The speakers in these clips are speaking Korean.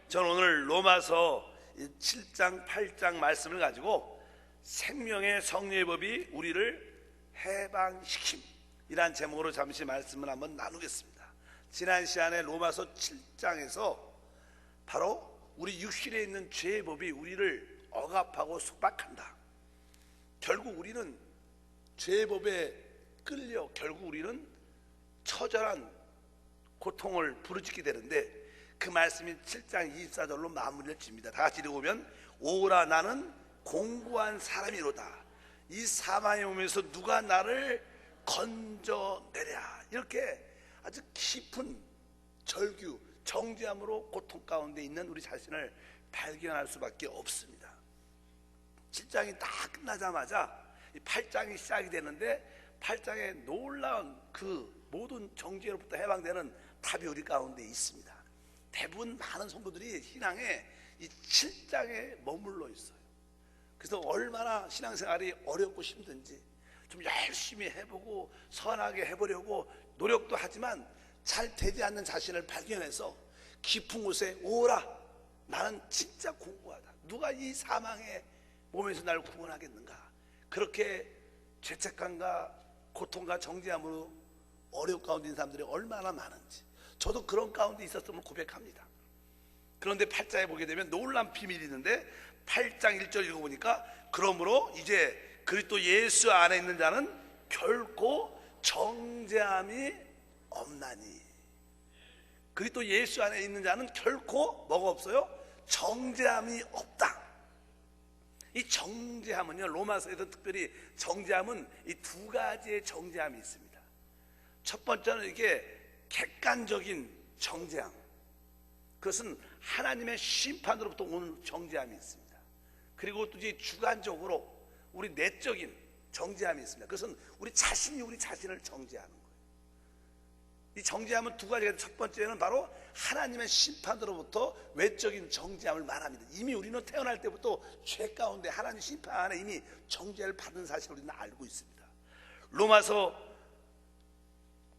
저는 오늘 로마서 7장 8장 말씀을 가지고 생명의 성리의 법이 우리를 해방시킴이란 제목으로 잠시 말씀을 한번 나누겠습니다. 지난 시간에 로마서 7장에서 바로 우리 육신에 있는 죄의 법이 우리를 억압하고 속박한다. 결국 우리는 죄의 법에 끌려 결국 우리는 처절한 고통을 부르짖게 되는데, 그 말씀이 7장 24절로 마무리를 짓니다. 다 같이 읽어보면, 오라 나는 공고한 사람이로다. 이 사망의 몸에서 누가 나를 건져내랴. 이렇게 아주 깊은 절규, 정죄함으로 고통 가운데 있는 우리 자신을 발견할 수밖에 없습니다. 7장이 다 끝나자마자 8장이 시작이 되는데, 8장에 놀라운 그 모든 정죄로부터 해방되는 답이 우리 가운데 있습니다. 대부분 많은 성도들이 신앙에 이 7장에 머물러 있어요. 그래서 얼마나 신앙생활이 어렵고 힘든지 좀 열심히 해보고 선하게 해보려고 노력도 하지만 잘 되지 않는 자신을 발견해서 깊은 곳에 오라 나는 진짜 공고하다. 누가 이 사망의 몸에서 나를 구원하겠는가. 그렇게 죄책감과 고통과 정죄함으로 어려운 가운데 있는 사람들이 얼마나 많은지 저도 그런 가운데 있었음을 고백합니다. 그런데 8장에 보게 되면 놀라운 비밀이 있는데, 8장 1절 읽어보니까, 그러므로 이제 그리스도 예수 안에 있는 자는 결코 정죄함이 없나니. 그리스도 예수 안에 있는 자는 결코 뭐가 없어요? 정죄함이 없다. 이 정죄함은요, 로마서에서 특별히 정죄함은 이 두 가지의 정죄함이 있습니다. 첫 번째는 이게 객관적인 정죄함, 그것은 하나님의 심판으로부터 오는 정죄함이 있습니다. 그리고 또 이제 주관적으로 우리 내적인 정죄함이 있습니다. 그것은 우리 자신이 우리 자신을 정죄하는 거예요. 이 정죄함은 두 가지가, 첫 번째는 바로 하나님의 심판으로부터 외적인 정죄함을 말합니다. 이미 우리는 태어날 때부터 죄 가운데 하나님 심판 안에 이미 정죄를 받은 사실을 우리는 알고 있습니다. 로마서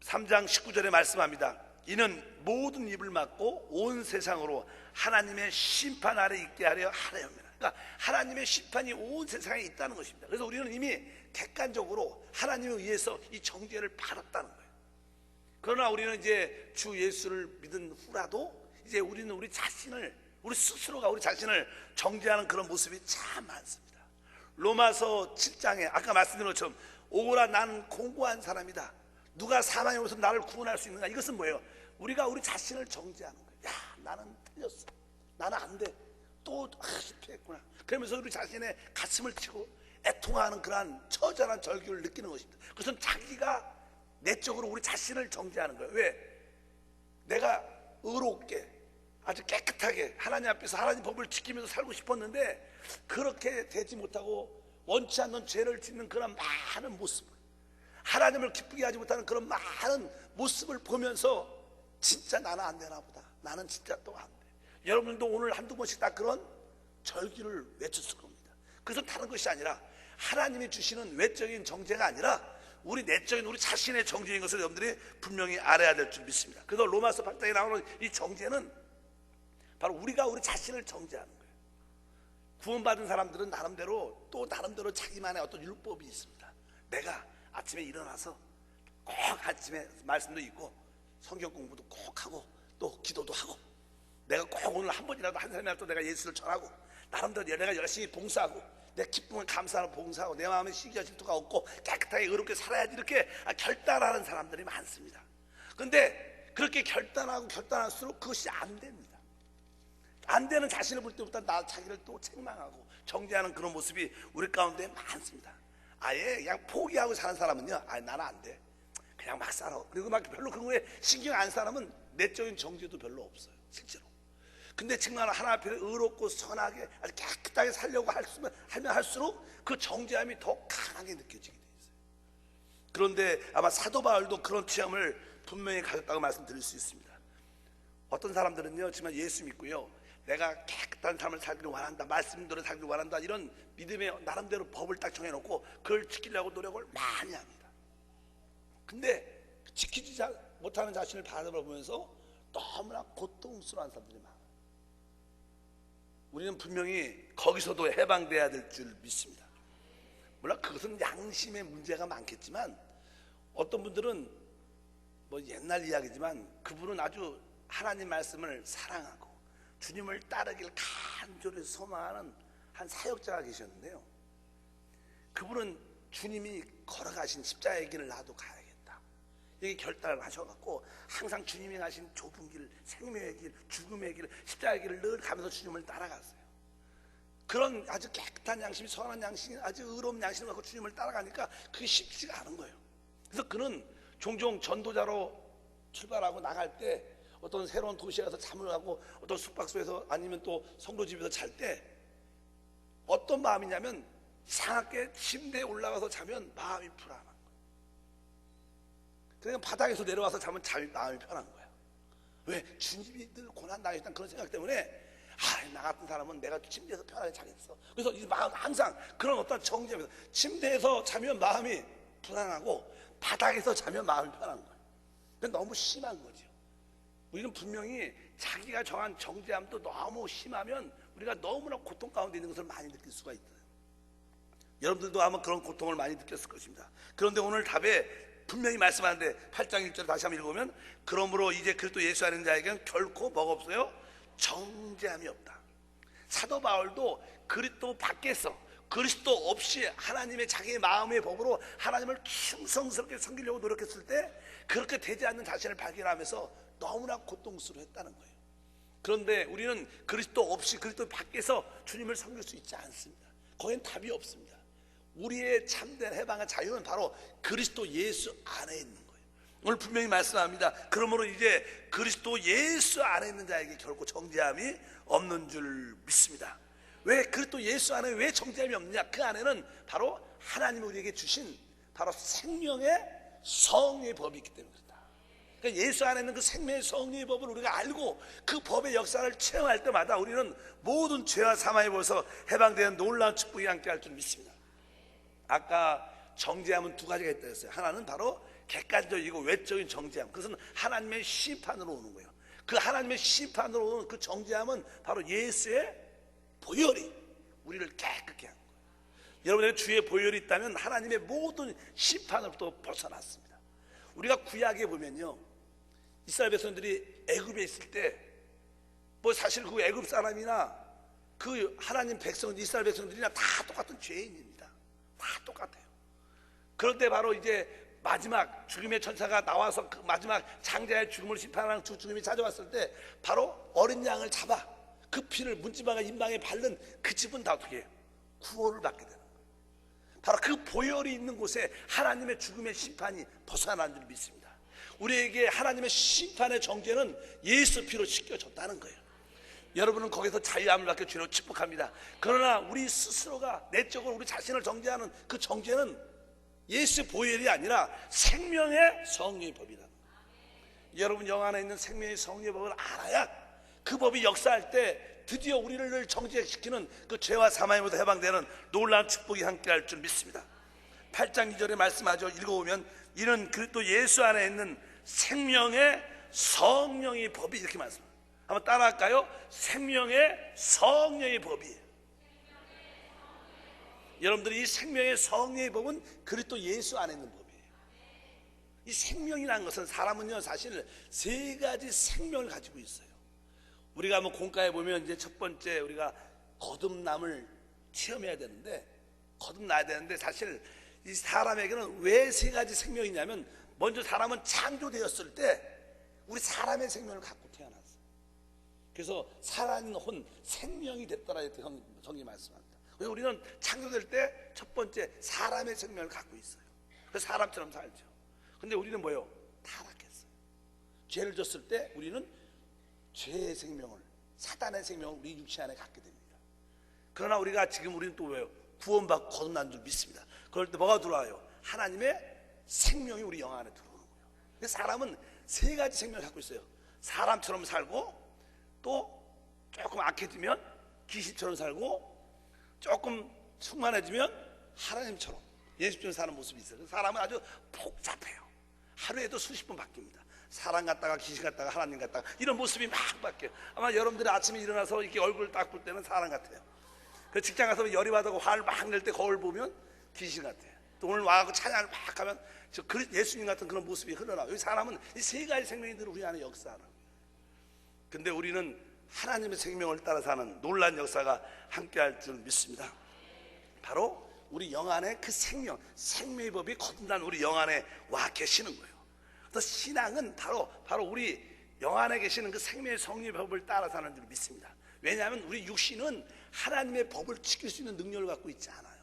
3장 19절에 말씀합니다. 이는 모든 입을 막고 온 세상으로 하나님의 심판 아래 있게 하려 하려합니다. 그러니까 하나님의 심판이 온 세상에 있다는 것입니다. 그래서 우리는 이미 객관적으로 하나님에 의해서 이 정죄를 받았다는 거예요. 그러나 우리는 이제 주 예수를 믿은 후라도 이제 우리는 우리 자신을, 우리 스스로가 우리 자신을 정죄하는 그런 모습이 참 많습니다. 로마서 7장에 아까 말씀드린 것처럼 오라 나는 공고한 사람이다. 누가 사망의 몸에서 나를 구원할 수 있는가? 이것은 뭐예요? 우리가 우리 자신을 정죄하는 거예요. 야, 나는 틀렸어. 나는 안 돼. 또 실패했구나. 그러면서 우리 자신의 가슴을 치고 애통하는 그러한 처절한 절규를 느끼는 것입니다. 그것은 자기가 내적으로 우리 자신을 정죄하는 거예요. 왜? 내가 의롭게 아주 깨끗하게 하나님 앞에서 하나님 법을 지키면서 살고 싶었는데 그렇게 되지 못하고 원치 않는 죄를 짓는 그런 많은 모습을, 하나님을 기쁘게 하지 못하는 그런 많은 모습을 보면서 진짜 나는 안 되나 보다. 나는 진짜 또 안 돼. 여러분들도 오늘 한두 번씩 다 그런 절규를 외쳤을 겁니다. 그것은 다른 것이 아니라 하나님이 주시는 외적인 정죄가 아니라 우리 내적인 우리 자신의 정죄인 것을 여러분들이 분명히 알아야 될 줄 믿습니다. 그래서 로마서 8장에 나오는 이 정죄는 바로 우리가 우리 자신을 정죄하는 거예요. 구원받은 사람들은 나름대로 또 나름대로 자기만의 어떤 율법이 있습니다. 내가 아침에 일어나서 꼭 아침에 말씀도 읽고 성경 공부도 꼭 하고 또 기도도 하고, 내가 꼭 오늘 한 번이라도 한 사람이라도 내가 예수를 전하고, 나름대로 내가 열심히 봉사하고 내 기쁨을 감사하고 봉사하고 내 마음에 시기와 질투가 없고 깨끗하게 의롭게 살아야지, 이렇게 결단하는 사람들이 많습니다. 그런데 그렇게 결단할수록 그것이 안 됩니다. 안 되는 자신을 볼 때부터 자기를 또 책망하고 정죄하는 그런 모습이 우리 가운데 많습니다. 아예 그냥 포기하고 사는 사람은요, 나는 안 돼. 그냥 막 살아. 그리고 막 별로 그런 거에 신경 안 사람은 내적인 정죄도 별로 없어요, 실제로. 근데 정말 하나 앞에 의롭고 선하게 아주 깨끗하게 살려고 하면 할수록 그 정죄함이 더 강하게 느껴지게 돼 있어요. 그런데 아마 사도 바울도 그런 체험을 분명히 가졌다고 말씀드릴 수 있습니다. 어떤 사람들은요, 정말 예수 믿고요, 내가 깨끗한 삶을 살기를 원한다, 말씀대로 살기를 원한다, 이런 믿음의 나름대로 법을 딱 정해놓고 그걸 지키려고 노력을 많이 합니다. 근데 지키지 못하는 자신을 바라보면서 너무나 고통스러운 사람들이 많아요. 우리는 분명히 거기서도 해방돼야 될 줄 믿습니다. 물론 그것은 양심의 문제가 많겠지만 어떤 분들은 뭐 옛날 이야기지만 그분은 아주 하나님 말씀을 사랑하고 주님을 따르길 간절히 소망하는 한 사역자가 계셨는데요, 그분은 주님이 걸어가신 십자가의 길을 나도 가야겠다 이게 결단을 하셔갖고 항상 주님이 가신 좁은 길, 생명의 길, 죽음의 길, 십자가의 길을 늘 가면서 주님을 따라갔어요. 그런 아주 깨끗한 양심이, 선한 양심이, 아주 의로운 양심을 갖고 주님을 따라가니까 그게 쉽지가 않은 거예요. 그래서 그는 종종 전도자로 출발하고 나갈 때 어떤 새로운 도시에 가서 잠을 하고 어떤 숙박소에서 아니면 또 성도집에서 잘 때 어떤 마음이냐면 이상하게 침대에 올라가서 자면 마음이 불안한 거예요. 그러니까 바닥에서 내려와서 자면 마음이 편한 거야. 왜? 주님이 늘 고난당했다는 그런 생각 때문에 나 같은 사람은 내가 침대에서 편하게 자겠어. 그래서 이 마음 항상 그런 어떤 정죄면서 침대에서 자면 마음이 불안하고 바닥에서 자면 마음이 편한 거예요. 그러니까 너무 심한 거죠. 우리는 분명히 자기가 정한 정죄함도 너무 심하면 우리가 너무나 고통 가운데 있는 것을 많이 느낄 수가 있어요. 여러분들도 아마 그런 고통을 많이 느꼈을 것입니다. 그런데 오늘 답에 분명히 말씀하는데 8장 1절 다시 한번 읽어보면 그러므로 이제 그리스도 예수 안에 있는 자에게는 결코 뭐가 없어요? 정죄함이 없다. 사도 바울도 그리스도 밖에서 그리스도 없이 하나님의 자기의 마음의 법으로 하나님을 충성스럽게 섬기려고 노력했을 때 그렇게 되지 않는 자신을 발견하면서 너무나 고통스러워했다는 거예요. 그런데 우리는 그리스도 없이 그리스도 밖에서 주님을 섬길 수 있지 않습니다. 거기엔 답이 없습니다. 우리의 참된 해방의 자유는 바로 그리스도 예수 안에 있는 거예요. 오늘 분명히 말씀합니다. 그러므로 이제 그리스도 예수 안에 있는 자에게 결코 정죄함이 없는 줄 믿습니다. 왜 그리스도 예수 안에 왜 정죄함이 없느냐? 그 안에는 바로 하나님이 우리에게 주신 바로 생명의 성령의 법이 있기 때문에 그렇다. 그러니까 예수 안에 있는 그 생명의 성령의 법을 우리가 알고 그 법의 역사를 체험할 때마다 우리는 모든 죄와 사망의 법에서 해방되는 놀라운 축복이 함께할 줄 믿습니다. 아까 정죄함은 두 가지가 있다고 했어요. 하나는 바로 객관적이고 외적인 정죄함, 그것은 하나님의 심판으로 오는 거예요. 그 하나님의 심판으로 오는 그 정죄함은 바로 예수의 보혈이 우리를 깨끗게 한 거예요. 여러분의 주의 보혈이 있다면 하나님의 모든 심판으로부터 벗어났습니다. 우리가 구약에 보면요, 이스라엘 백성들이 애굽에 있을 때 뭐 사실 그 애굽 사람이나 그 하나님 백성, 이스라엘 백성들이나 다 똑같은 죄인입니다. 다 똑같아요. 그런데 바로 이제 마지막 죽음의 천사가 나와서 그 마지막 장자의 죽음을 심판하는 그 죽음이 찾아왔을 때 바로 어린 양을 잡아 그 피를 문지방과 인방에 바른 그 집은 다 어떻게 해요? 구원을 받게 되는 거예요. 바로 그 보혈이 있는 곳에 하나님의 죽음의 심판이 벗어나는 줄 믿습니다. 우리에게 하나님의 심판의 정죄는 예수 피로 씻겨졌다는 거예요. 여러분은 거기서 자유함을 받게 주로 축복합니다. 그러나 우리 스스로가 내적으로 우리 자신을 정죄하는 그 정죄는 예수의 보혈이 아니라 생명의 성령의 법이다. 여러분 영 안에 있는 생명의 성령의 법을 알아야 그 법이 역사할 때 드디어 우리를 정죄시키는 그 죄와 사망에부터 해방되는 놀라운 축복이 함께할 줄 믿습니다. 8장 2절에 말씀하죠. 읽어보면 이는 그리스도 예수 안에 있는 생명의 성령의 법이 이렇게 말씀합니다. 한번 따라할까요? 생명의 성령의 법이에요. 여러분들이 이 생명의 성령의 법은 그리스도 예수 안에 있는 법이에요. 이 생명이라는 것은 사람은요 사실 세 가지 생명을 가지고 있어요. 우리가 한번 공과에 보면 이제 첫 번째 우리가 거듭남을 체험해야 되는데 거듭나야 되는데 사실 이 사람에게는 왜 세 가지 생명이냐면 먼저 사람은 창조되었을 때 우리 사람의 생명을 갖고 태어났어요. 그래서 살아있는 혼 생명이 됐더라 이렇게 성경이 말씀합니다. 그래서 우리는 창조될 때 첫 번째 사람의 생명을 갖고 있어요. 그래서 사람처럼 살죠. 근데 우리는 뭐예요? 타락했어요. 죄를 졌을 때 우리는 죄의 생명을, 사단의 생명을 우리 육체 안에 갖게 됩니다. 그러나 우리가 지금 우리는 또 왜요? 구원받고 거듭난 줄 믿습니다. 그럴 때 뭐가 들어와요? 하나님의 생명이 우리 영 안에 들어오는 거예요. 근데 사람은 세 가지 생명을 갖고 있어요. 사람처럼 살고 또 조금 악해지면 귀신처럼 살고 조금 충만해지면 하나님처럼 예수처럼 사는 모습이 있어요. 사람은 아주 복잡해요. 하루에도 수십 번 바뀝니다. 사람 같다가 귀신 같다가 하나님 같다가 이런 모습이 막 바뀌어요. 아마 여러분들이 아침에 일어나서 이렇게 얼굴을 딱 볼 때는 사람 같아요. 그 직장 가서 열이 받아고 화를 막 낼 때 거울 보면 귀신 같아요. 또 오늘 와서 찬양을 막 하면 예수님 같은 그런 모습이 흘러나와요. 이 사람은 이 세 가지 생명이 늘 우리 안에 역사하는 거예요. 근데 우리는 하나님의 생명을 따라 사는 놀라운 역사가 함께할 줄 믿습니다. 바로 우리 영 안에 그 생명의 법이 거듭난 우리 영 안에 와 계시는 거예요. 그래서 신앙은 바로 우리 영 안에 계시는 그 생명의 성령의 법을 따라 사는 줄 믿습니다. 왜냐하면 우리 육신은 하나님의 법을 지킬 수 있는 능력을 갖고 있지 않아요.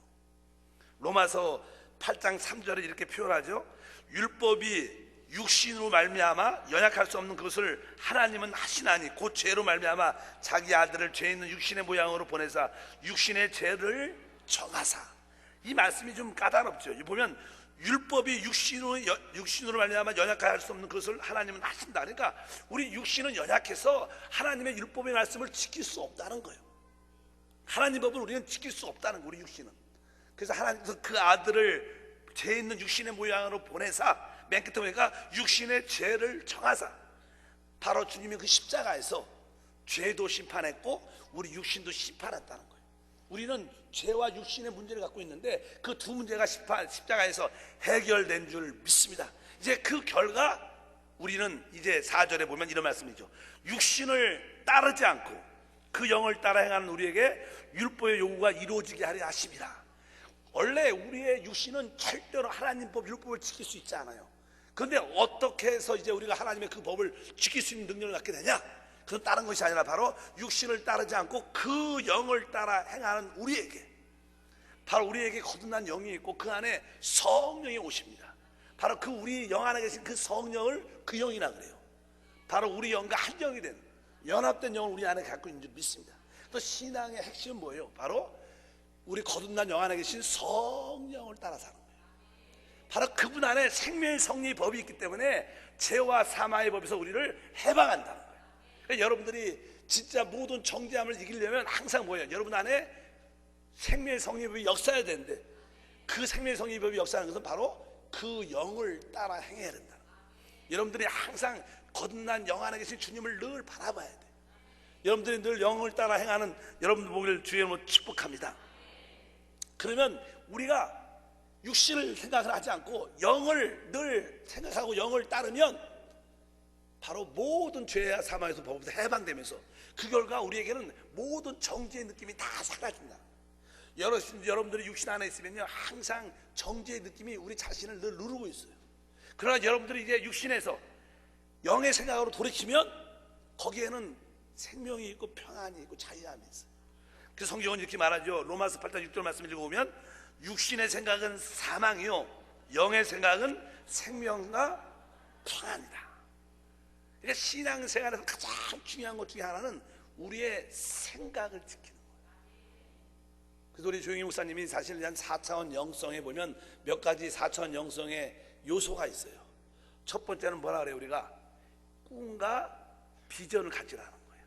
로마서 8장 3절에 이렇게 표현하죠. 율법이 육신으로 말미암아 연약할 수 없는 그것을 하나님은 하시나니 곧 죄로 말미암아 자기 아들을 죄 있는 육신의 모양으로 보내사 육신의 죄를 정하사. 이 말씀이 좀 까다롭죠. 보면 율법이 육신으로 말미암아 연약할 수 없는 그것을 하나님은 하신다. 그러니까 우리 육신은 연약해서 하나님의 율법의 말씀을 지킬 수 없다는 거예요. 하나님 법을 우리는 지킬 수 없다는 거예요. 우리 육신은. 그래서 하나님께서 그 아들을 죄 있는 육신의 모양으로 보내사 맨 끝에 보니까 육신의 죄를 정하사. 바로 주님이 그 십자가에서 죄도 심판했고 우리 육신도 심판했다는 거예요. 우리는 죄와 육신의 문제를 갖고 있는데 그 두 문제가 십자가에서 해결된 줄 믿습니다. 이제 그 결과 우리는 이제 4절에 보면 이런 말씀이죠. 육신을 따르지 않고 그 영을 따라 행하는 우리에게 율법의 요구가 이루어지게 하려 하심이라. 원래 우리의 육신은 절대로 하나님 법 율법을 지킬 수 있지 않아요. 그런데 어떻게 해서 이제 우리가 하나님의 그 법을 지킬 수 있는 능력을 갖게 되냐? 그건 다른 것이 아니라 바로 육신을 따르지 않고 그 영을 따라 행하는 우리에게, 바로 우리에게 거듭난 영이 있고 그 안에 성령이 오십니다. 바로 그 우리 영 안에 계신 그 성령을 그 영이라 그래요. 바로 우리 영과 한 영이 된 연합된 영을 우리 안에 갖고 있는 줄 믿습니다. 또 신앙의 핵심은 뭐예요? 바로 우리 거듭난 영 안에 계신 성령을 따라 사는 거예요. 바로 그분 안에 생명의 성리의 법이 있기 때문에 죄와 사망의 법에서 우리를 해방한다는 거예요. 그러니까 여러분들이 진짜 모든 정죄함을 이기려면 항상 뭐예요? 여러분 안에 생명의 성리의 법이 역사해야 되는데 그 생명의 성리의 법이 역사하는 것은 바로 그 영을 따라 행해야 된다. 여러분들이 항상 거듭난 영 안에 계신 주님을 늘 바라봐야 돼. 여러분들이 늘 영을 따라 행하는 여러분들 보기를 주의 이름으로 축복합니다. 그러면 우리가 육신을 생각을 하지 않고 영을 늘 생각하고 영을 따르면 바로 모든 죄와 사망에서 법에서 해방되면서 그 결과 우리에게는 모든 정죄의 느낌이 다 사라진다. 여러분들이 육신 안에 있으면요 항상 정죄의 느낌이 우리 자신을 늘 누르고 있어요. 그러나 여러분들이 이제 육신에서 영의 생각으로 돌이키면 거기에는 생명이 있고 평안이 있고 자유함이 있어요. 그래서 성경은 이렇게 말하죠. 로마서 8장 6절 말씀을 읽어보면 육신의 생각은 사망이요 영의 생각은 생명과 평안이다. 그러니까 신앙생활에서 가장 중요한 것 중에 하나는 우리의 생각을 지키는 거예요. 그래서 우리 조영희 목사님이 사실 한 4차원 영성에 보면 몇 가지 4차원 영성의 요소가 있어요. 첫 번째는 뭐라 그래요? 우리가 꿈과 비전을 가지라는 거예요.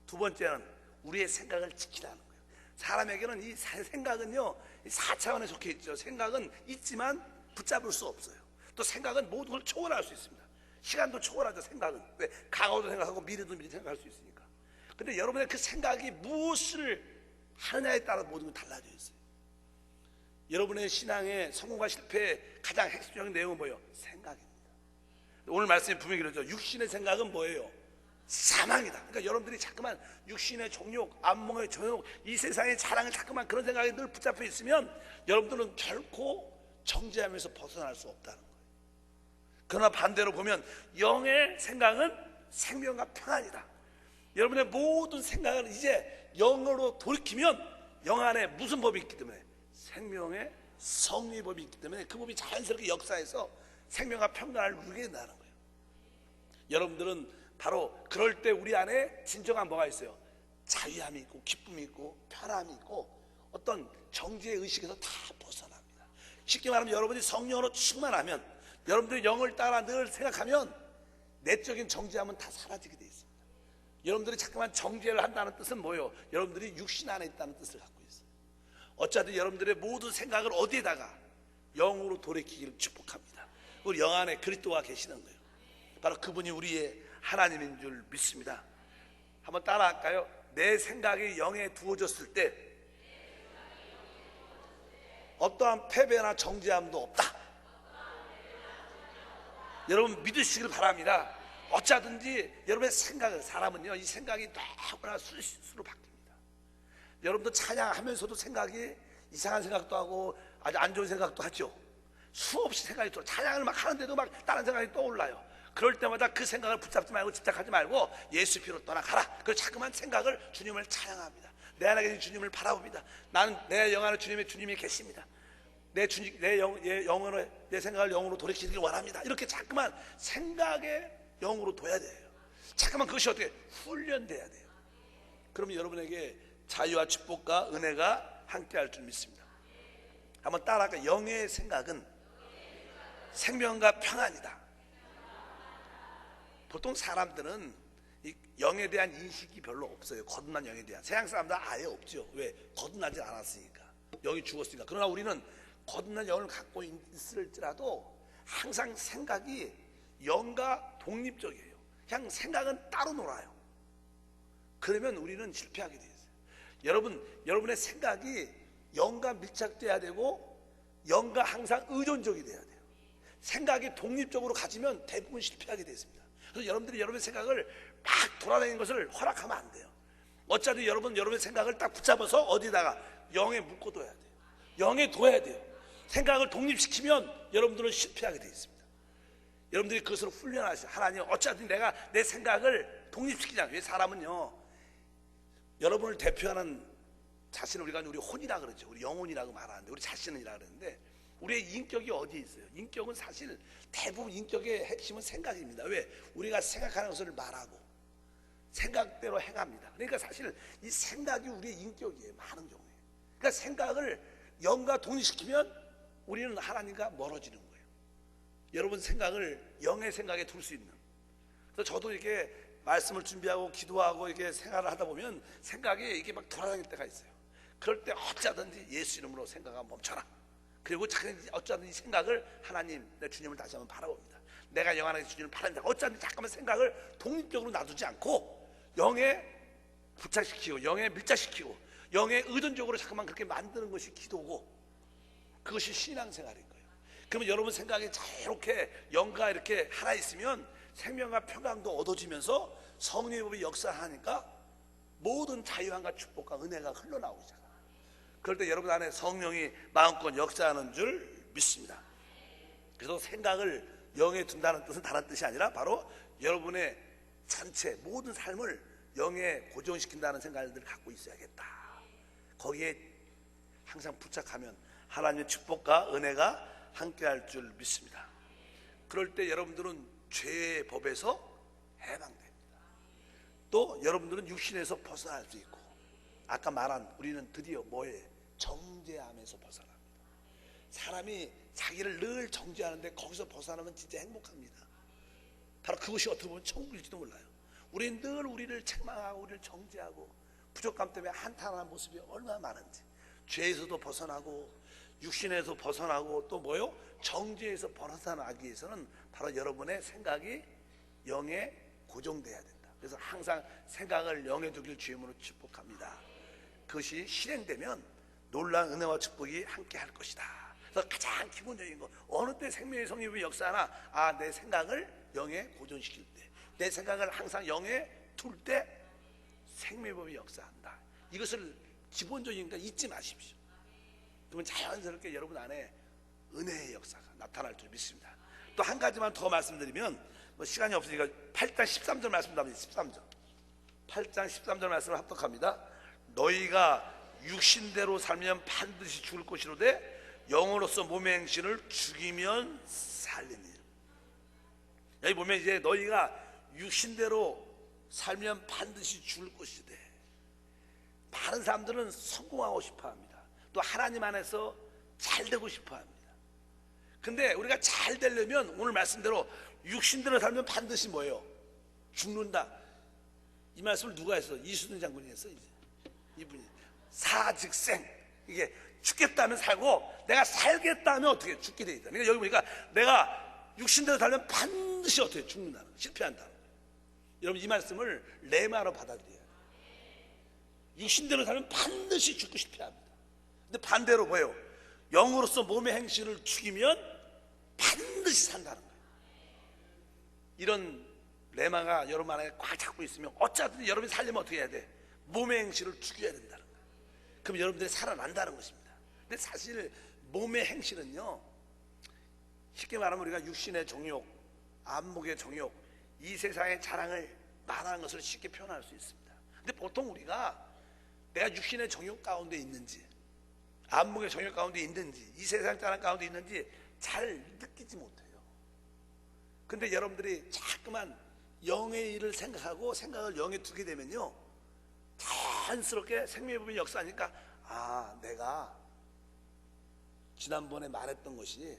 두 번째는 우리의 생각을 지키라는 거예요. 사람에게는 이 생각은요 4차원에 속해 있죠. 생각은 있지만 붙잡을 수 없어요. 또 생각은 모든 걸 초월할 수 있습니다. 시간도 초월하죠. 생각은 왜? 과거도 생각하고 미래도 미리 생각할 수 있으니까. 근데 여러분의 그 생각이 무엇을 하느냐에 따라 모든 건 달라져 있어요. 여러분의 신앙의 성공과 실패의 가장 핵심적인 내용은 뭐예요? 생각입니다. 오늘 말씀이 분명히 그러죠. 육신의 생각은 뭐예요? 사망이다. 그러니까 여러분들이 자꾸만 육신의 정욕, 안목의 정욕, 이 세상의 자랑을 자꾸만 그런 생각에 늘 붙잡혀 있으면 여러분들은 결코 정죄함에서 벗어날 수 없다는 거예요. 그러나 반대로 보면 영의 생각은 생명과 평안이다. 여러분의 모든 생각을 이제 영으로 돌이키면 영 안에 무슨 법이 있기 때문에 생명의 성리의 법이 있기 때문에 그 법이 자연스럽게 역사해서 생명과 평안을 누리게 된다는 거예요. 여러분들은 바로 그럴 때 우리 안에 진정한 뭐가 있어요? 자유함이 있고 기쁨이 있고 편함이 있고 어떤 정죄의 의식에서 다 벗어납니다. 쉽게 말하면 여러분이 성령으로 충만하면 여러분들이 영을 따라 늘 생각하면 내적인 정죄함은 다 사라지게 돼 있습니다. 여러분들이 자꾸만 정죄를 한다는 뜻은 뭐예요? 여러분들이 육신 안에 있다는 뜻을 갖고 있어요. 어차피 여러분들의 모든 생각을 어디에다가 영으로 돌이키기를 축복합니다. 우리 영 안에 그리스도가 계시는 거예요. 바로 그분이 우리의 하나님인 줄 믿습니다. 한번 따라할까요? 내 생각이 영에 두어졌을 때 어떠한 패배나 정죄함도 없다. 여러분 믿으시길 바랍니다. 어쩌든지 여러분의 생각을, 사람은요 이 생각이 너무나 수시로 바뀝니다. 여러분도 찬양하면서도 생각이 이상한 생각도 하고 아주 안 좋은 생각도 하죠. 수없이 생각이 또 찬양을 막 하는데도 막 다른 생각이 떠올라요. 그럴 때마다 그 생각을 붙잡지 말고 집착하지 말고 예수 피로 떠나가라. 그래서 자꾸만 생각을 주님을 찬양합니다. 내 안에 계신 주님을 바라봅니다. 나는 내 영 안에 주님이 계십니다. 내 영으로 내 생각을 영으로 돌이키길 원합니다. 이렇게 자꾸만 생각에 영으로 둬야 돼요. 자꾸만 그것이 어떻게 훈련돼야 돼요. 그러면 여러분에게 자유와 축복과 은혜가 함께할 줄 믿습니다. 한번 따라할까요? 영의 생각은 생명과 평안이다. 보통 사람들은 이 영에 대한 인식이 별로 없어요. 거듭난 영에 대한. 세상 사람들은 아예 없죠. 왜? 거듭나지 않았으니까. 영이 죽었으니까. 그러나 우리는 거듭난 영을 갖고 있을지라도 항상 생각이 영과 독립적이에요. 그냥 생각은 따로 놀아요. 그러면 우리는 실패하게 되어요. 여러분의 생각이 영과 밀착돼야 되고 영과 항상 의존적이 돼야 돼요. 생각이 독립적으로 가지면 대부분 실패하게 되어 있습니다. 그래서 여러분들이 여러분의 생각을 막 돌아다니는 것을 허락하면 안 돼요. 어차피 여러분의 생각을 딱 붙잡아서 어디다가 영에 묶어둬야 돼요. 영에 둬야 돼요. 생각을 독립시키면 여러분들은 실패하게 되어 있습니다. 여러분들이 그것으로 훈련하시죠. 하나님 어차피 내가 내 생각을 독립시키잖아요. 왜 사람은요 여러분을 대표하는 자신을 우리 혼이라 그러죠. 우리 영혼이라고 말하는데 우리 자신이라 그러는데 우리의 인격이 어디에 있어요? 인격은 사실 대부분 인격의 핵심은 생각입니다. 왜? 우리가 생각하는 것을 말하고 생각대로 행합니다. 그러니까 사실 이 생각이 우리의 인격이에요. 많은 경우에. 그러니까 생각을 영과 독립시키면 우리는 하나님과 멀어지는 거예요. 여러분 생각을 영의 생각에 둘 수 있는. 그래서 저도 이렇게 말씀을 준비하고 기도하고 이렇게 생활을 하다 보면 생각이 이게 막 돌아다닐 때가 있어요. 그럴 때 어쩌든지 예수 이름으로 생각을 멈춰라. 그리고 어쩌든지 생각을 하나님, 내 주님을 다시 한번 바라봅니다. 내가 영 안에 주님을 바랍니다. 어쩌든지 잠깐만 생각을 독립적으로 놔두지 않고 영에 부착시키고 영에 밀착시키고 영에 의존적으로 잠깐만 그렇게 만드는 것이 기도고 그것이 신앙생활인 거예요. 그러면 여러분 생각이 자유롭게 영과 이렇게 하나 있으면 생명과 평강도 얻어지면서 성령의 법이 역사하니까 모든 자유함과 축복과 은혜가 흘러나오잖아요. 그럴 때 여러분 안에 성령이 마음껏 역사하는 줄 믿습니다. 그래서 생각을 영에 둔다는 뜻은 다른 뜻이 아니라 바로 여러분의 전체 모든 삶을 영에 고정시킨다는 생각을 갖고 있어야겠다. 거기에 항상 부착하면 하나님의 축복과 은혜가 함께할 줄 믿습니다. 그럴 때 여러분들은 죄의 법에서 해방됩니다. 또 여러분들은 육신에서 벗어날 수 있고 아까 말한 우리는 드디어 뭐에 정죄함에서 벗어납니다. 사람이 자기를 늘 정죄하는데 거기서 벗어나면 진짜 행복합니다. 바로 그것이 어떻게 보면 천국일지도 몰라요. 우리는 늘 우리를 책망하고 우리를 정죄하고 부족감 때문에 한탄하는 모습이 얼마나 많은지 죄에서도 벗어나고 육신에서 벗어나고 또 뭐요? 정죄에서 벗어나기 위해서는 바로 여러분의 생각이 영에 고정돼야 된다. 그래서 항상 생각을 영에 두길 주임으로 축복합니다. 그것이 실행되면 놀라운 은혜와 축복이 함께 할 것이다. 그래서 가장 기본적인 거 어느 때 생명의 성립의 역사나 내 생각을 영에 고정시킬 때 내 생각을 항상 영에 둘 때 생명의 법이 역사한다. 이것을 기본적인 거 잊지 마십시오. 그러면 자연스럽게 여러분 안에 은혜의 역사가 나타날 줄 믿습니다. 또 한 가지만 더 말씀드리면 시간이 없으니까 8장 13절 말씀드립니다. 13절 8장 13절 말씀을 합독합니다. 너희가 육신대로 살면 반드시 죽을 것이로되 영으로서 몸의 행실을 죽이면 살리니. 여기 보면 이제 너희가 육신대로 살면 반드시 죽을 것이되 많은 사람들은 성공하고 싶어합니다. 또 하나님 안에서 잘 되고 싶어합니다. 근데 우리가 잘 되려면 오늘 말씀대로 육신대로 살면 반드시 뭐예요? 죽는다. 이 말씀을 누가 했어? 이수근 장군이 했어. 이분이 사즉생. 이게 죽겠다면 살고 내가 살겠다면 어떻게 죽게 돼 있다. 그러니까 여기 보니까 내가 육신대로 살면 반드시 어떻게 죽는다는 거예요. 실패한다는 거예요. 여러분 이 말씀을 레마로 받아들여야 돼요. 육신대로 살면 반드시 죽고 실패합니다. 근데 반대로 뭐예요? 영으로서 몸의 행실을 죽이면 반드시 산다는 거예요. 이런 레마가 여러분 안에 꽉 잡고 있으면 어쨌든 여러분이 살려면 어떻게 해야 돼? 몸의 행실을 죽여야 된다는 거예요. 그럼 여러분들이 살아난다는 것입니다. 근데 사실 몸의 행실은요, 쉽게 말하면 우리가 육신의 정욕, 안목의 정욕, 이 세상의 자랑을 말하는 것을 쉽게 표현할 수 있습니다. 근데 보통 우리가 내가 육신의 정욕 가운데 있는지, 안목의 정욕 가운데 있는지, 이 세상 자랑 가운데 있는지 잘 느끼지 못해요. 근데 여러분들이 자꾸만 영의 일을 생각하고 생각을 영에 두게 되면요, 자연스럽게 생명의 법이 역사하니까 내가 지난번에 말했던 것이,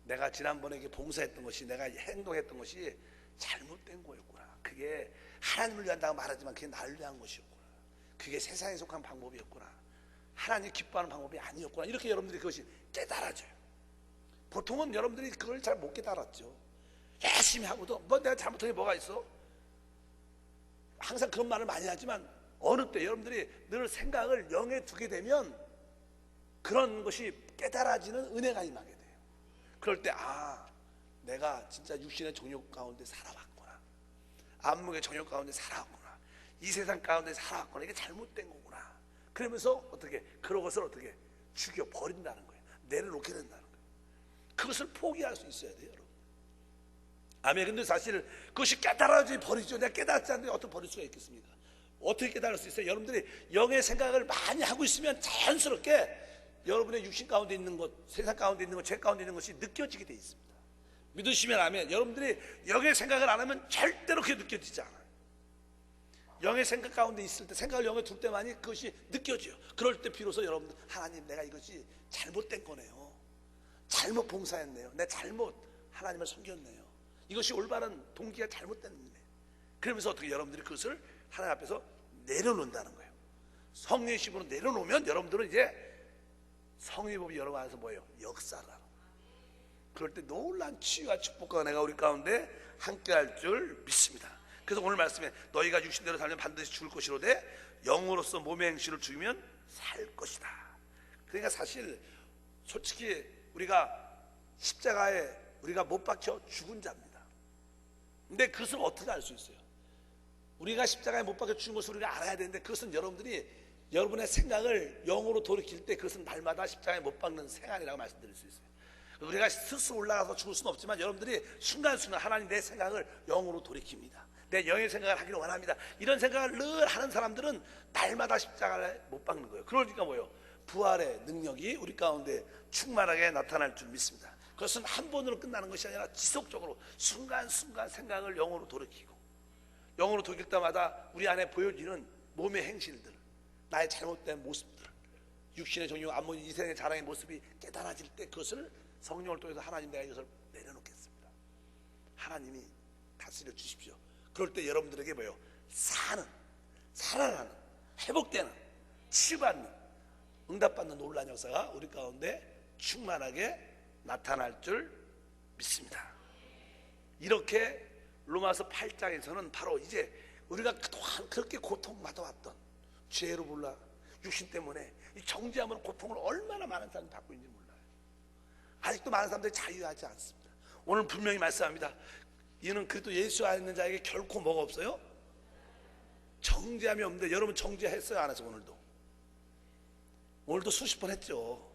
내가 지난번에 봉사했던 것이, 내가 행동했던 것이 잘못된 거였구나. 그게 하나님을 위한다고 말하지만 그게 나를 위한 것이었구나. 그게 세상에 속한 방법이었구나. 하나님 기뻐하는 방법이 아니었구나. 이렇게 여러분들이 그것이 깨달아져요. 보통은 여러분들이 그걸 잘 못 깨달았죠. 열심히 하고도 내가 잘못한 게 뭐가 있어? 항상 그런 말을 많이 하지만 어느 때 여러분들이 늘 생각을 영에 두게 되면 그런 것이 깨달아지는 은혜가 임하게 돼요. 그럴 때 내가 진짜 육신의 정욕 가운데 살아왔구나. 안목의 정욕 가운데 살아왔구나. 이 세상 가운데 살아왔구나. 이게 잘못된 거구나. 그러면서 어떻게 그것을 어떻게 죽여버린다는 거예요. 내려놓게 된다는 거예요. 그것을 포기할 수 있어야 돼요, 여러분. 아멘. 근데 사실 그것이 깨달아져 버리죠. 내가 깨달지 않는데 어떻게 버릴 수가 있겠습니까? 어떻게 깨달을 수 있어요? 여러분들이 영의 생각을 많이 하고 있으면 자연스럽게 여러분의 육신 가운데 있는 것, 세상 가운데 있는 것, 죄 가운데 있는 것이 느껴지게 돼 있습니다. 믿으시면 아멘. 여러분들이 영의 생각을 안 하면 절대로 그게 느껴지지 않아요. 영의 생각 가운데 있을 때, 생각을 영에 둘 때만이 그것이 느껴져요. 그럴 때 비로소 여러분들, 하나님 내가 이것이 잘못된 거네요. 잘못 봉사했네요. 내가 잘못 하나님을 섬겼네요. 이것이 올바른 동기가 잘못된 거예요. 그러면서 어떻게 여러분들이 그것을 하나님 앞에서 내려놓는다는 거예요. 성령의 힘으로 내려놓으면 여러분들은 이제 성령의 법이 여러분 안에서 뭐예요? 역사를 하는 거예요. 그럴 때 놀란 치유와 축복과 내가 우리 가운데 함께 할 줄 믿습니다. 그래서 오늘 말씀에 너희가 육신대로 살면 반드시 죽을 것이로되 영으로서 몸의 행실을 죽이면 살 것이다. 그러니까 사실 솔직히 우리가 십자가에 우리가 못 박혀 죽은 자입니다. 근데 그것을 어떻게 알 수 있어요? 우리가 십자가에 못 박혀 죽은 것을 우리가 알아야 되는데, 그것은 여러분들이 여러분의 생각을 영으로 돌이킬 때 그것은 날마다 십자가에 못 박는 생활이라고 말씀드릴 수 있어요. 우리가 스스로 올라가서 죽을 수는 없지만 여러분들이 순간순간 하나님 내 생각을 영으로 돌이킵니다. 내 영의 생각을 하기를 원합니다. 이런 생각을 늘 하는 사람들은 날마다 십자가에 못 박는 거예요. 그러니까 뭐예요? 부활의 능력이 우리 가운데 충만하게 나타날 줄 믿습니다. 그것은 한 번으로 끝나는 것이 아니라 지속적으로 순간순간 생각을 영으로 돌이키고, 영으로 돌이킬 때마다 우리 안에 보여지는 몸의 행실들, 나의 잘못된 모습들, 육신의 정욕, 안목, 이 세상의 자랑의 모습이 깨달아질 때 그것을 성령을 통해서 하나님 내가 이것을 내려놓겠습니다. 하나님이 다스려 주십시오. 그럴 때 여러분들에게 뭐예요? 살아나는, 회복되는, 치유받는, 응답받는 놀라운 역사가 우리 가운데 충만하게 나타날 줄 믿습니다. 이렇게 로마서 8장에서는 바로 이제 우리가 그동안 그렇게 고통받아왔던 죄로 몰라 육신 때문에 이 정죄함으로 고통을 얼마나 많은 사람이 받고 있는지 몰라요. 아직도 많은 사람들이 자유하지 않습니다. 오늘 분명히 말씀합니다. 이는 그리스도 예수 안에 있는 자에게 결코 뭐가 없어요? 정죄함이 없는데, 여러분 정죄했어요, 안 했어요? 오늘도 수십 번 했죠.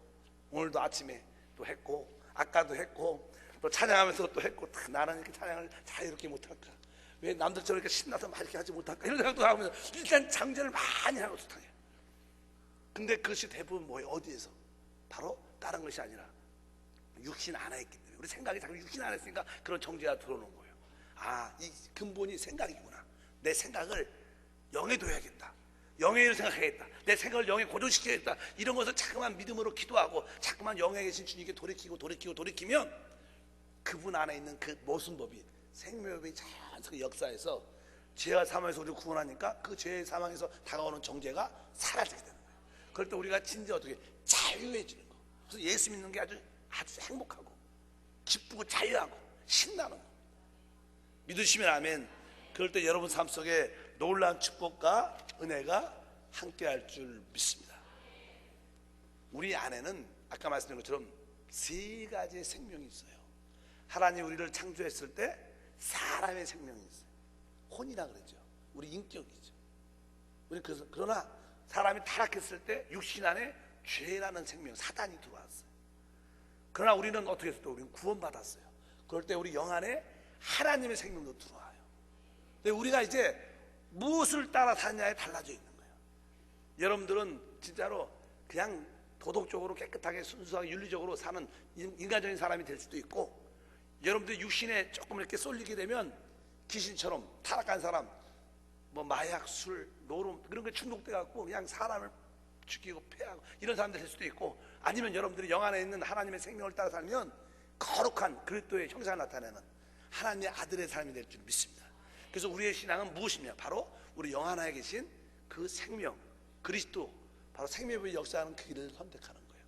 오늘도 아침에 또 했고, 아까도 했고, 또 찬양하면서 또 했고, 나는 이렇게 찬양을 자유롭게 못할까? 왜 남들처럼 이렇게 신나서 막 이렇게 하지 못할까? 이런 생각도 하면서 일단 정죄를 많이 하고 좋다해요. 근데 그것이 대부분 뭐예요? 어디에서? 바로 다른 것이 아니라 육신 안에 있기 때문에, 우리 생각이 자꾸 육신 안에 있으니까 그런 정죄가 들어오는 거예요. 이 근본이 생각이구나. 내 생각을 영에 둬야겠다. 영의 일을 생각하겠다. 내 생각을 영에 고정시켜야겠다. 이런 것을 자꾸만 믿음으로 기도하고 자꾸만 영에 계신 주님께 돌이키면 그분 안에 있는 그 모순법이, 생명법이 자연스럽게 역사해서 죄와 사망에서 우리를 구원하니까 그 죄의 사망에서 다가오는 정죄가 사라지게 되는 거예요. 그럴 때 우리가 진짜 어떻게 자유해지는 거. 그래서 예수 믿는 게 아주 행복하고 기쁘고 자유하고 신나는 겁니다. 믿으시면 아멘. 그럴 때 여러분 삶 속에 놀라운 축복과 은혜가 함께할 줄 믿습니다. 우리 안에는 아까 말씀드린 것처럼 세 가지의 생명이 있어요. 하나님 우리를 창조했을 때 사람의 생명이 있어요. 혼이라 그러죠. 우리 인격이죠. 우리 그러나 사람이 타락했을 때 육신 안에 죄라는 생명, 사단이 들어왔어요. 그러나 우리는 어떻게 했어요? 우리는 구원받았어요. 그럴 때 우리 영 안에 하나님의 생명도 들어와요. 근데 우리가 이제 무엇을 따라 사느냐에 달라져 있는 거예요. 여러분들은 진짜로 그냥 도덕적으로 깨끗하게 순수하게 윤리적으로 사는 인간적인 사람이 될 수도 있고, 여러분들 육신에 조금 이렇게 쏠리게 되면 귀신처럼 타락한 사람, 뭐 마약, 술, 노름 그런 거 중독돼 갖고 그냥 사람을 죽이고 패하고 이런 사람들 될 수도 있고, 아니면 여러분들이 영 안에 있는 하나님의 생명을 따라 살면 거룩한 그리스도의 형상을 나타내는 하나님의 아들의 삶이 될 줄 믿습니다. 그래서 우리의 신앙은 무엇이냐? 바로 우리 영 안에 계신 그 생명 그리스도, 바로 생명의 역사하는 그 길을 선택하는 거예요.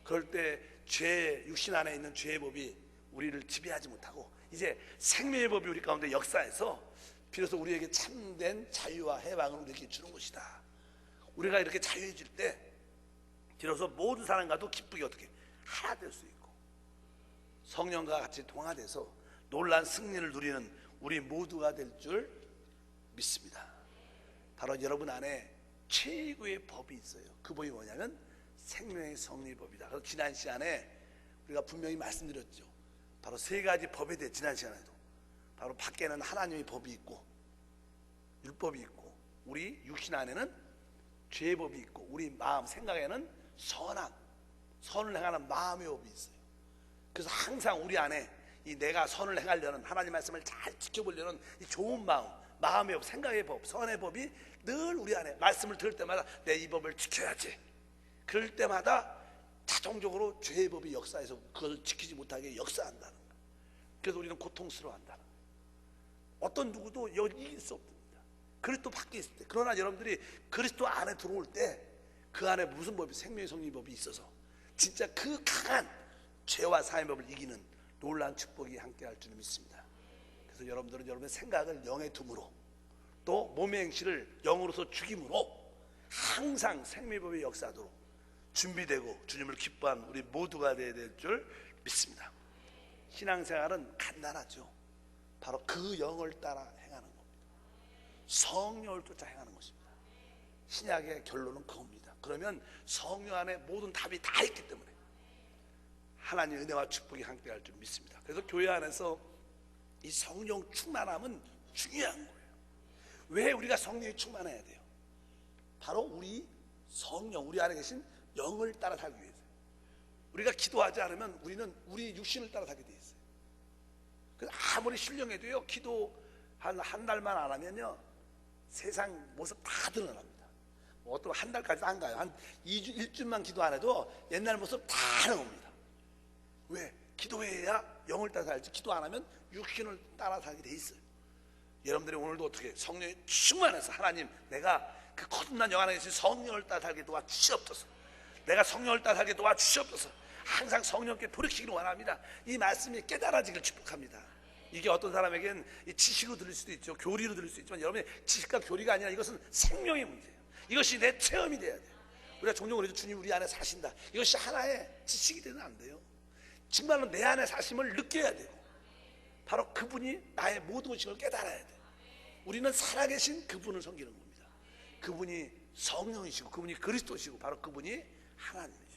그럴 때 죄, 육신 안에 있는 죄의 법이 우리를 지배하지 못하고 이제 생명의 법이 우리 가운데 역사해서 비로소 우리에게 참된 자유와 해방을 우리에게 주는 것이다. 우리가 이렇게 자유해질 때 비로소 모든 사람과도 기쁘게 어떻게 하나 될 수 있고 성령과 같이 동화돼서 놀라운 승리를 누리는 우리 모두가 될 줄 믿습니다. 바로 여러분 안에 최고의 법이 있어요. 그 법이 뭐냐면 생명의 성리법이다. 그래서 지난 시간에 우리가 분명히 말씀드렸죠. 바로 세 가지 법에 대해 지난 시간에도 바로 밖에는 하나님의 법이 있고 율법이 있고 우리 육신 안에는 죄의 법이 있고 우리 마음 생각에는 선을 행하는 마음의 법이 있어요. 그래서 항상 우리 안에 이 내가 선을 행하려는 하나님 말씀을 잘 지켜보려는 이 좋은 마음의 법, 생각의 법, 선의 법이 늘 우리 안에 말씀을 들을 때마다 내 이 법을 지켜야지. 그럴 때마다 자동적으로 죄의 법이 역사해서 그걸 지키지 못하게 역사한다는 거예요. 그래서 우리는 고통스러워한다는 거예요. 어떤 누구도 이길 수 없습니다. 그리스도 밖에 있을 때. 그러나 여러분들이 그리스도 안에 들어올 때 그 안에 무슨 법이 생명의 성리법이 있어서 진짜 그 강한 죄와 사의 법을 이기는 놀라운 축복이 함께할 줄 믿습니다. 그래서 여러분들은 여러분의 생각을 영에 둠으로 또 몸의 행실을 영으로서 죽임으로 항상 생명의 법의 역사도록 준비되고 주님을 기뻐하는 우리 모두가 되어야 될 줄 믿습니다. 신앙생활은 간단하죠. 바로 그 영을 따라 행하는 겁니다. 성령을 쫓아 행하는 것입니다. 신약의 결론은 그겁니다. 그러면 성령 안에 모든 답이 다 있기 때문에 하나님의 은혜와 축복이 함께할 줄 믿습니다. 그래서 교회 안에서 이 성령 충만함은 중요한 거예요. 왜 우리가 성령이 충만해야 돼요? 바로 우리 성령, 우리 안에 계신 영을 따라 살기 위해서요. 우리가 기도하지 않으면 우리는 우리 육신을 따라 살게 돼 있어요. 그래서 아무리 신령해도요, 기도 한 달만 안 하면요, 세상 모습 다 드러납니다. 뭐 어떤 한 달까지 안 가요. 한 2주, 1주만 기도 안 해도 옛날 모습 다 나옵니다. 왜? 기도해야 영을 따라 살지, 기도 안 하면 육신을 따라 살게 돼 있어요. 여러분들이 오늘도 어떻게 성령이 충만해서 하나님, 내가 그 거듭난 영 안에 계신 성령을 따라 살게 도와주시옵소서. 내가 성령을 따라 살게 도와주시옵소서. 항상 성령께 돌이키기를 원합니다. 이 말씀이 깨달아지길 축복합니다. 이게 어떤 사람에겐 지식으로 들릴 수도 있죠. 교리로 들릴 수 있지만 여러분의 지식과 교리가 아니라 이것은 생명의 문제예요. 이것이 내 체험이 돼야 돼요. 우리가 종종 그래도 주님 우리 안에 사신다. 이것이 하나의 지식이 되면 안 돼요. 정말로 내 안에 사심을 느껴야 돼요. 바로 그분이 나의 모든 것을 깨달아야 돼요. 우리는 살아계신 그분을 섬기는 겁니다. 그분이 성령이시고 그분이 그리스도시고 바로 그분이 하나님이시고